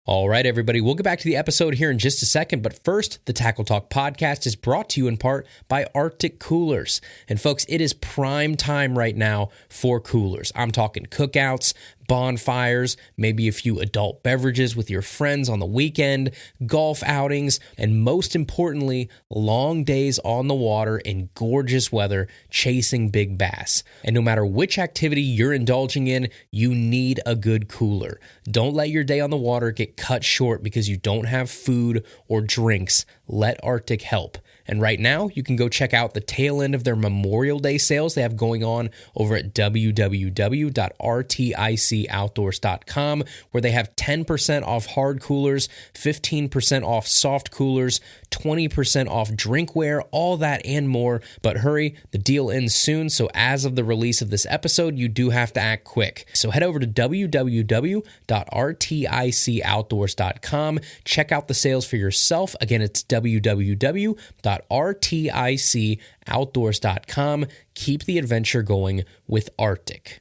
All right, everybody, we'll get back to the episode here in just a second, but first, the Tackle Talk podcast is brought to you in part by RTIC Coolers. And folks, it is prime time right now for coolers. I'm talking cookouts, bonfires, maybe a few adult beverages with your friends on the weekend, golf outings, and most importantly, long days on the water in gorgeous weather chasing big bass. And no matter which activity you're indulging in, you need a good cooler. Don't let your day on the water get cut short because you don't have food or drinks. Let RTIC help. And right now, you can go check out the tail end of their Memorial Day sales they have going on over at www.rticoutdoors.com, where they have 10% off hard coolers, 15% off soft coolers, 20% off drinkware, all that and more. But hurry, the deal ends soon, so as of the release of this episode, you do have to act quick. So head over to www.rticoutdoors.com, check out the sales for yourself. Again, it's www.rticoutdoors.com. Keep the adventure going with RTIC.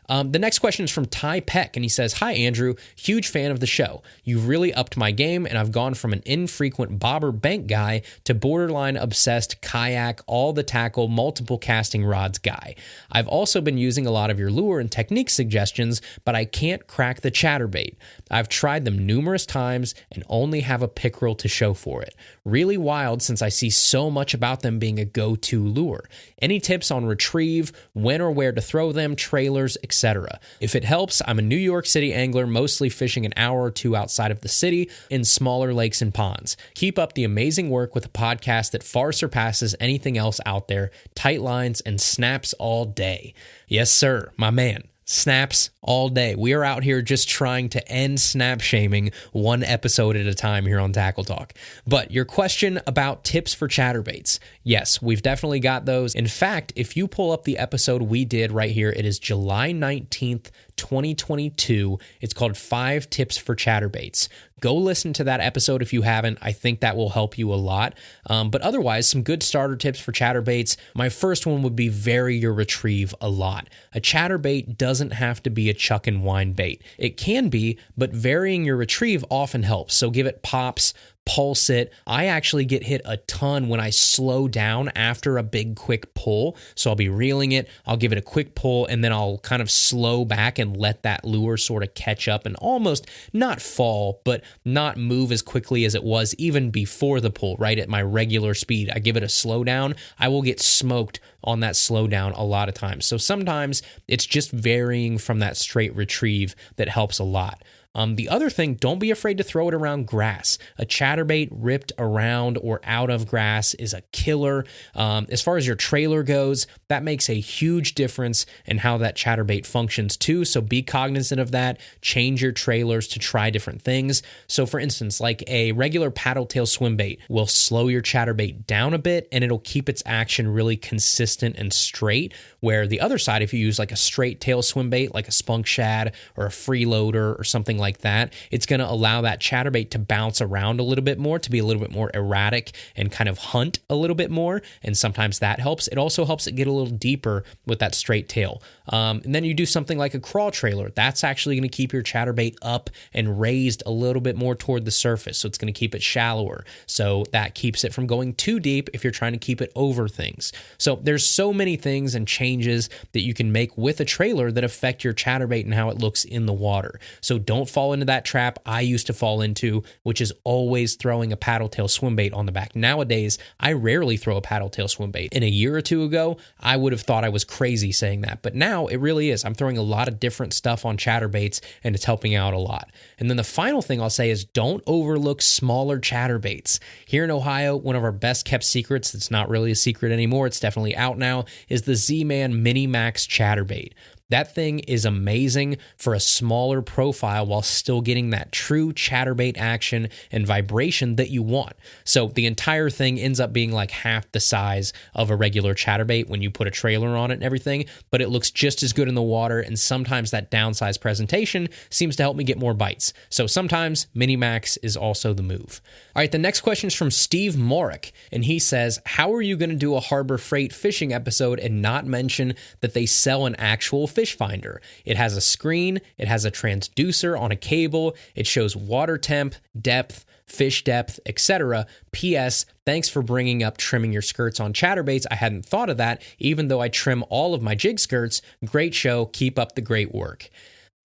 The next question is from Ty Peck, and he says, "Hi, Andrew. Huge fan of the show. You've really upped my game, and I've gone from an infrequent bobber bank guy to borderline obsessed kayak, all the tackle, multiple casting rods guy. I've also been using a lot of your lure and technique suggestions, but I can't crack the chatterbait. I've tried them numerous times and only have a pickerel to show for it. Really wild since I see so much about them being a go-to lure. Any tips on retrieve, when or where to throw them, trailers, etc.? etc. If it helps, I'm a New York City angler, mostly fishing an hour or two outside of the city in smaller lakes and ponds. Keep up the amazing work with a podcast that far surpasses anything else out there. Tight lines and snaps all day. Yes, sir, my man. Snaps all day. We are out here just trying to end snap shaming one episode at a time here on Tackle Talk. But your question about tips for chatterbaits. Yes, we've definitely got those. In fact, if you pull up the episode we did right here, it is July 19th, 2022. It's called 5 Tips for Chatterbaits. Go listen to that episode if you haven't. I think that will help you a lot. But otherwise, some good starter tips for chatterbaits. My first one would be vary your retrieve a lot. A chatterbait doesn't have to be a chuck and wind bait. It can be, but varying your retrieve often helps. So give it pops, pulse it. I actually get hit a ton when I slow down after a big quick pull. So I'll be reeling it, I'll give it a quick pull, and then I'll kind of slow back and let that lure sort of catch up and almost not fall, but not move as quickly as it was even before the pull, right at my regular speed. I give it a slow down, I will get smoked on that slow down a lot of times. So sometimes it's just varying from that straight retrieve that helps a lot. The other thing, don't be afraid to throw it around grass. A chatterbait ripped around or out of grass is a killer. As far as your trailer goes, that makes a huge difference in how that chatterbait functions too. So be cognizant of that. Change your trailers to try different things. So for instance, like a regular paddle tail swim bait will slow your chatterbait down a bit and it'll keep its action really consistent and straight. Where the other side, if you use like a straight tail swim bait, like a spunk shad or a freeloader or something like that, it's going to allow that chatterbait to bounce around a little bit more, to be a little bit more erratic and kind of hunt a little bit more. And sometimes that helps. It also helps it get a little deeper with that straight tail. And then you do something like a crawl trailer. That's actually going to keep your chatterbait up and raised a little bit more toward the surface. So it's going to keep it shallower. So that keeps it from going too deep if you're trying to keep it over things. So there's so many things and changes that you can make with a trailer that affect your chatterbait and how it looks in the water. So don't fall into that trap I used to fall into, which is always throwing a paddle tail swim bait on the back. Nowadays, I rarely throw a paddle tail swim bait. In a year or two ago, I would have thought I was crazy saying that, but now it really is. I'm throwing a lot of different stuff on chatterbaits and it's helping out a lot. And then the final thing I'll say is don't overlook smaller chatterbaits. Here in Ohio, one of our best kept secrets, it's not really a secret anymore, it's definitely out now, is the Z-Man Mini Max chatterbait. That thing is amazing for a smaller profile while still getting that true chatterbait action and vibration that you want. So the entire thing ends up being like half the size of a regular chatterbait when you put a trailer on it and everything, but it looks just as good in the water, and sometimes that downsized presentation seems to help me get more bites. So sometimes Mini Max is also the move. All right, the next question is from Steve Morick, and he says, how are you going to do a Harbor Freight fishing episode and not mention that they sell an actual fish finder? It has a screen, it has a transducer on a cable, it shows water temp, depth, fish depth, etc. P.S. Thanks for bringing up trimming your skirts on chatterbaits. I hadn't thought of that, even though I trim all of my jig skirts. Great show. Keep up the great work.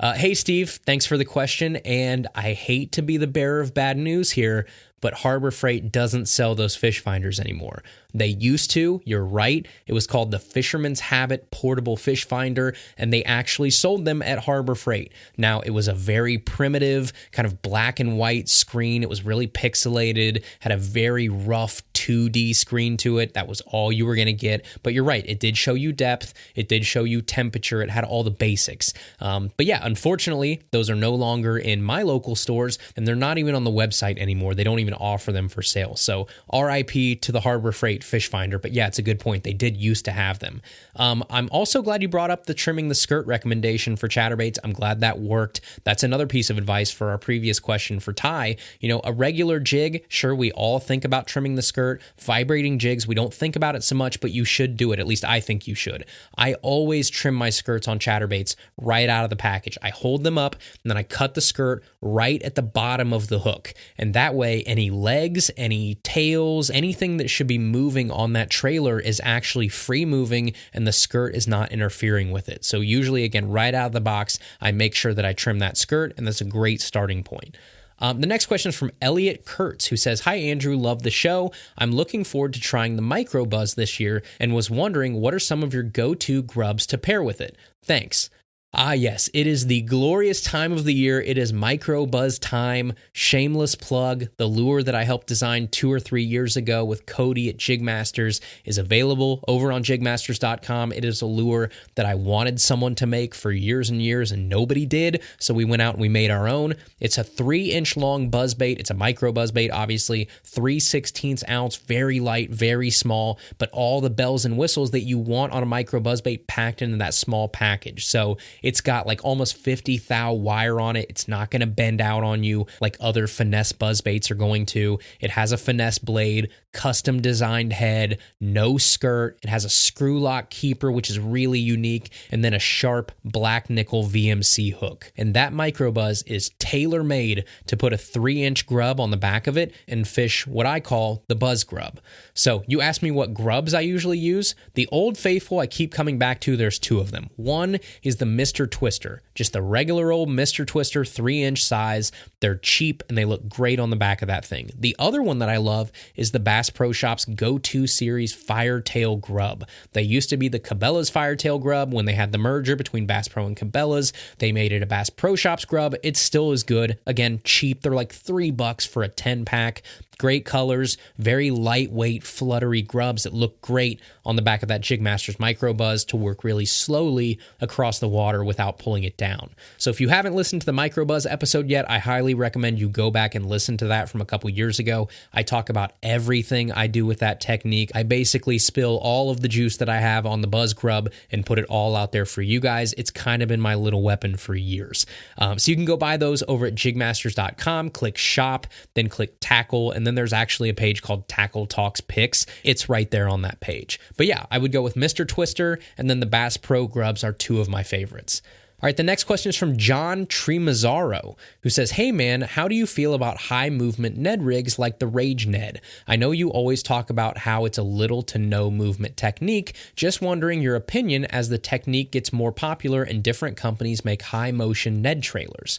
Hey, Steve, thanks for the question, and I hate to be the bearer of bad news here, but Harbor Freight doesn't sell those fish finders anymore. They used to, you're right. It was called the Fisherman's Habit Portable Fish Finder, and they actually sold them at Harbor Freight. Now, it was a very primitive, kind of black and white screen. It was really pixelated, had a very rough 2D screen to it. That was all you were going to get. But you're right, it did show you depth, it did show you temperature, it had all the basics. But yeah, unfortunately, those are no longer in my local stores, and they're not even on the website anymore. They don't even offer them for sale. So RIP to the Harbor Freight fish finder. But yeah, it's a good point. They did used to have them. I'm also glad you brought up the trimming the skirt recommendation for chatterbaits. I'm glad that worked. That's another piece of advice for our previous question for Ty. You know, a regular jig, sure, we all think about trimming the skirt. Vibrating jigs, we don't think about it so much, but you should do it. At least I think you should. I always trim my skirts on chatterbaits right out of the package. I hold them up and then I cut the skirt right at the bottom of the hook. And that way, any legs, any tails, anything that should be moving on that trailer is actually free moving and the skirt is not interfering with it. So usually, again, right out of the box, I make sure that I trim that skirt, and that's a great starting point. The next question is from Elliot Kurtz, who says, hi, Andrew, love the show. I'm looking forward to trying the Micro Buzz this year and was wondering what are some of your go-to grubs to pair with it? Thanks. Ah, yes, it is the glorious time of the year. It is micro buzz time. Shameless plug. The lure that I helped design 2 or 3 years ago with Cody at Jigmasters is available over on jigmasters.com. It is a lure that I wanted someone to make for years and years, and nobody did. So we went out and we made our own. It's a 3-inch long buzz bait. It's a micro buzz bait, obviously. 3/16 ounce, very light, very small, but all the bells and whistles that you want on a micro buzz bait packed into that small package. So it's got like almost 50 thou wire on it. It's not going to bend out on you like other finesse buzz baits are going to. It has a finesse blade, custom designed head, no skirt. It has a screw lock keeper, which is really unique, and then a sharp black nickel VMC hook. And that micro buzz is tailor made to put a 3-inch grub on the back of it and fish what I call the buzz grub. So you asked me what grubs I usually use. The Old Faithful I keep coming back to. There's 2 of them. One is the Mr. Twister, just the regular old Mr. Twister 3-inch size. They're cheap and they look great on the back of that thing. The other one that I love is the Bass Pro Shops Go-To Series Firetail Grub. They used to be the Cabela's Firetail Grub. When they had the merger between Bass Pro and Cabela's, they made it a Bass Pro Shops grub. It still is good. Again, cheap. They're like $3 for a 10-pack. Great colors, very lightweight, fluttery grubs that look great on the back of that Jigmasters Micro Buzz to work really slowly across the water without pulling it down. So if you haven't listened to the Micro Buzz episode yet, I highly recommend you go back and listen to that from a couple years ago. I talk about everything I do with that technique. I basically spill all of the juice that I have on the Buzz Grub and put it all out there for you guys. It's kind of been my little weapon for years. So you can go buy those over at jigmasters.com, click shop, then click tackle, and then there's actually a page called Tackle Talks Picks. It's right there on that page. But yeah, I would go with Mr. Twister, and then the Bass Pro Grubs are 2 of my favorites. All right, the next question is from John Tremazzaro, who says, "Hey man, how do you feel about high movement Ned rigs like the Rage Ned? I know you always talk about how it's a little to no movement technique. Just wondering your opinion as the technique gets more popular and different companies make high motion Ned trailers."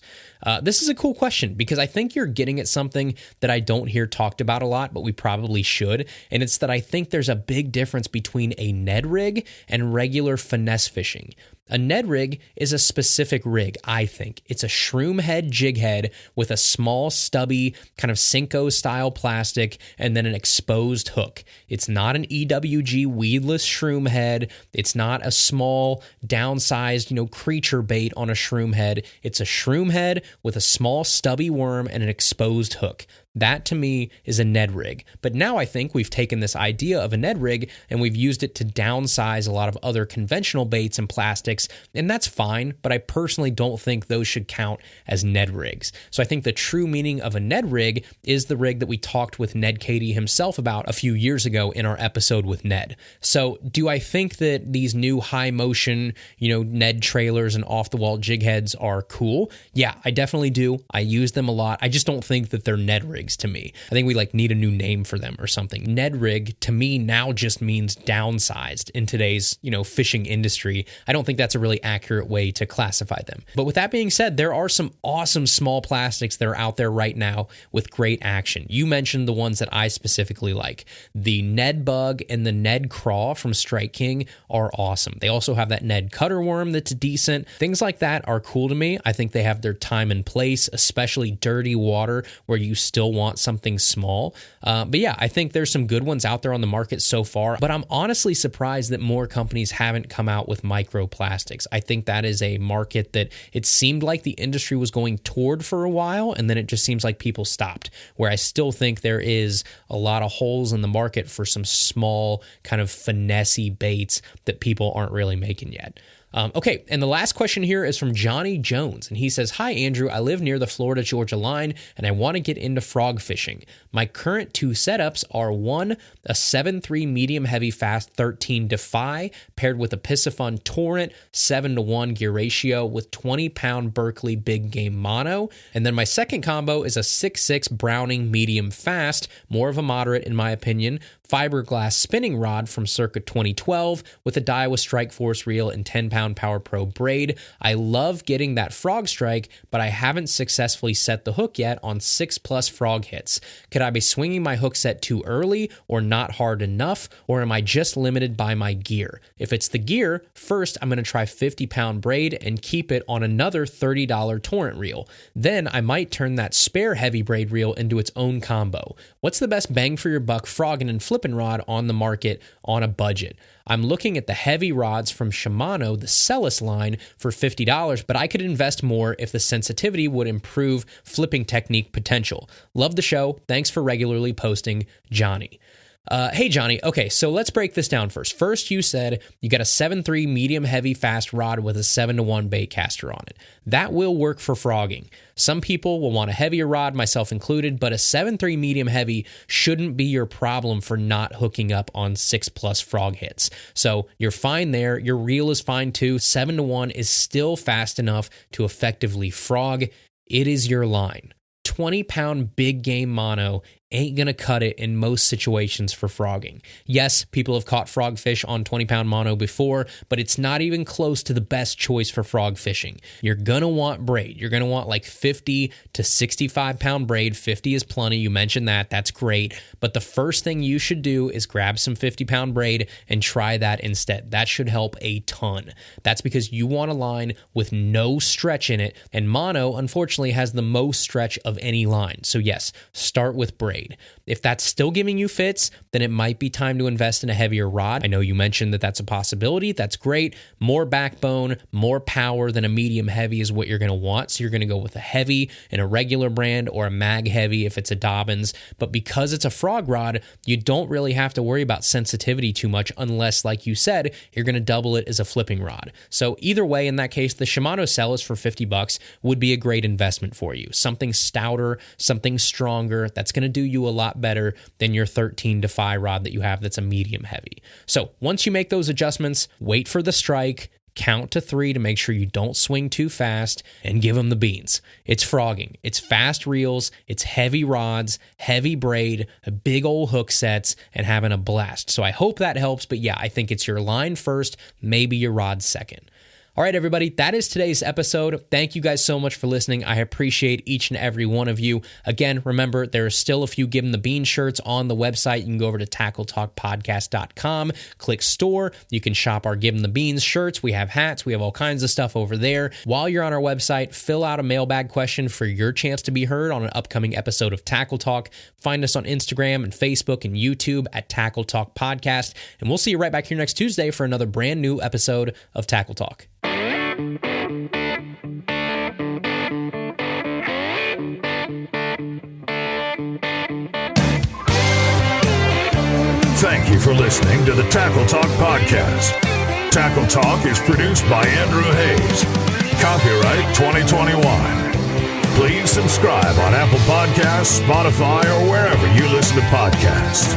This is a cool question because I think you're getting at something that I don't hear talked about a lot, but we probably should. And it's that I think there's a big difference between a Ned rig and regular finesse fishing. A Ned rig is a specific rig, I think. It's a shroom head jig head with a small, stubby, kind of Senko-style plastic and then an exposed hook. It's not an EWG weedless shroom head. It's not a small, downsized, creature bait on a shroom head. It's a shroom head with a small, stubby worm and an exposed hook. That, to me, is a Ned rig. But now I think we've taken this idea of a Ned rig and we've used it to downsize a lot of other conventional baits and plastics, and that's fine, but I personally don't think those should count as Ned rigs. So I think the true meaning of a Ned rig is the rig that we talked with Ned Cady himself about a few years ago in our episode with Ned. So do I think that these new high motion, Ned trailers and off-the-wall jig heads are cool? Yeah, I definitely do. I use them a lot. I just don't think that they're Ned rigs to me. I think we need a new name for them or something. Ned rig to me now just means downsized in today's, fishing industry. I don't think that's a really accurate way to classify them. But with that being said, there are some awesome small plastics that are out there right now with great action. You mentioned the ones that I specifically like. The Ned Bug and the Ned Craw from Strike King are awesome. They also have that Ned Cutter Worm that's decent. Things like that are cool to me. I think they have their time and place, especially dirty water where you still want something small. But yeah, I think there's some good ones out there on the market so far, but I'm honestly surprised that more companies haven't come out with microplastics. I think that is a market that it seemed like the industry was going toward for a while, and then it just seems like people stopped, where I still think there is a lot of holes in the market for some small kind of finesse-y baits that people aren't really making yet. Okay, and the last question here is from Johnny Jones, and he says, "Hi, Andrew. I live near the Florida-Georgia line, and I want to get into frog fishing. My current 2 setups are 1, a 7.3 medium-heavy fast 13 Defy, paired with a Piscifun Torrent 7-to-1 gear ratio with 20-pound Berkeley big game mono, and then my second combo is a 6.6 Browning medium fast, more of a moderate in my opinion, fiberglass spinning rod from circa 2012 with a Daiwa Strike Force reel and 10-pound Power Pro braid. I love getting that frog strike, but I haven't successfully set the hook yet on 6+ frog hits. Could I be swinging my hook set too early or not hard enough, or am I just limited by my gear? If it's the gear, first I'm going to try 50-pound braid and keep it on another $30 torrent reel. Then I might turn that spare heavy braid reel into its own combo. What's the best bang for your buck frogging and flipping rod on the market on a budget? I'm looking at the heavy rods from Shimano, the Celis line, for $50, but I could invest more if the sensitivity would improve flipping technique potential. Love the show. Thanks for regularly posting, Johnny. Hey, Johnny. Okay, so let's break this down first. First, you said you got a 7.3 medium heavy fast rod with a 7-to-1 bait caster on it. That will work for frogging. Some people will want a heavier rod, myself included, but a 7.3 medium heavy shouldn't be your problem for not hooking up on 6+ frog hits. So you're fine there. Your reel is fine too. 7-to-1 is still fast enough to effectively frog. It is your line. 20-pound big game mono ain't gonna cut it in most situations for frogging. Yes, people have caught frogfish on 20-pound mono before, but it's not even close to the best choice for frog fishing. You're gonna want braid. You're gonna want like 50 to 65-pound braid. 50 is plenty. You mentioned that. That's great. But the first thing you should do is grab some 50-pound braid and try that instead. That should help a ton. That's because you want a line with no stretch in it, and mono, unfortunately, has the most stretch of any line. So yes, start with braid. If that's still giving you fits, then it might be time to invest in a heavier rod. I know you mentioned that that's a possibility. That's great. More backbone, more power than a medium heavy is what you're going to want. So you're going to go with a heavy in a regular brand or a mag heavy if it's a Dobyns. But because it's a frog rod, you don't really have to worry about sensitivity too much unless, like you said, you're going to double it as a flipping rod. So either way, in that case, the Shimano Celis for $50 would be a great investment for you. Something stouter, something stronger, that's going to do you a lot better than your 13-to-5 rod that you have that's a medium heavy. So once you make those adjustments, wait for the strike, count to 3 to make sure you don't swing too fast, and give them the beans. It's frogging. It's fast reels. It's heavy rods, heavy braid, big old hook sets, and having a blast. So I hope that helps, but yeah, I think it's your line first, maybe your rod second. All right, everybody, that is today's episode. Thank you guys so much for listening. I appreciate each and every one of you. Again, remember, there are still a few Give 'em the Bean shirts on the website. You can go over to tackletalkpodcast.com, click store. You can shop our Give 'em the Beans shirts. We have hats. We have all kinds of stuff over there. While you're on our website, fill out a mailbag question for your chance to be heard on an upcoming episode of Tackle Talk. Find us on Instagram and Facebook and YouTube at Tackle Talk Podcast. And we'll see you right back here next Tuesday for another brand new episode of Tackle Talk. Thank you for listening to the Tackle Talk Podcast. Tackle Talk is produced by Andrew Hayes. Copyright 2021. Please subscribe on Apple Podcasts, Spotify, or wherever you listen to podcasts.